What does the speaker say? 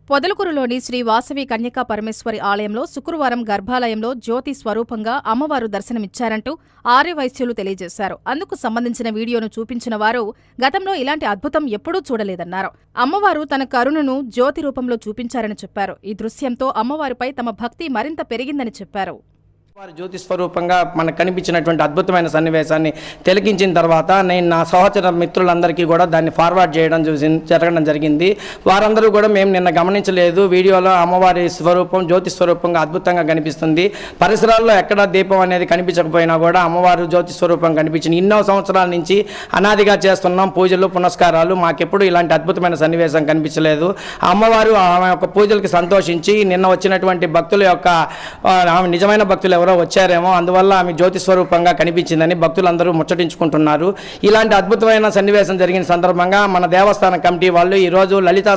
పొదలకూరులోని శ్రీ వాసవి కన్యకా పరమేశ్వరి ఆలయంలో శుక్రవారం గర్భాలయంలో జ్యోతి స్వరూపంగా అమ్మవారు దర్శనమిచ్చారంటూ ఆర్యవైశ్యులు తెలియజేశారు. అందుకు సంబంధించిన వీడియోను చూపించిన వారు గతంలో ఇలాంటి అద్భుతం ఎప్పుడూ చూడలేదన్నారు. అమ్మవారు తన కరుణను జ్యోతి రూపంలో చూపించారని చెప్పారు. ఈ దృశ్యంతో అమ్మవారిపై తమ భక్తి మరింత పెరిగిందని చెప్పారు. వారి జ్యోతి స్వరూపంగా మనకు కనిపించినటువంటి అద్భుతమైన సన్నివేశాన్ని తిలకించిన తర్వాత నేను నా సహచర మిత్రులందరికీ కూడా దాన్ని ఫార్వర్డ్ జరగడం జరిగింది. వారందరూ కూడా మేము నిన్న గమనించలేదు, వీడియోలో అమ్మవారి స్వరూపం జ్యోతి స్వరూపంగా అద్భుతంగా కనిపిస్తుంది. పరిసరాల్లో ఎక్కడ దీపం అనేది కనిపించకపోయినా కూడా అమ్మవారు జ్యోతి స్వరూపం కనిపించింది. ఎన్నో సంవత్సరాల నుంచి అనాదిగా చేస్తున్నాం పూజలు పునస్కారాలు, మాకెప్పుడు ఇలాంటి అద్భుతమైన సన్నివేశం కనిపించలేదు. అమ్మవారు ఆమె యొక్క పూజలకి సంతోషించి నిన్న వచ్చినటువంటి భక్తుల యొక్క ఆమె నిజమైన భక్తులు వచ్చారేమో, అందువల్ల ఆమె జ్యోతి స్వరూపంగా కనిపించిందని భక్తులందరూ ముచ్చటించుకుంటున్నారు. ఇలాంటి అద్భుతమైన సన్నివేశం జరిగిన సందర్భంగా మన దేవస్థాన కమిటీ వాళ్ళు ఈరోజు లలితా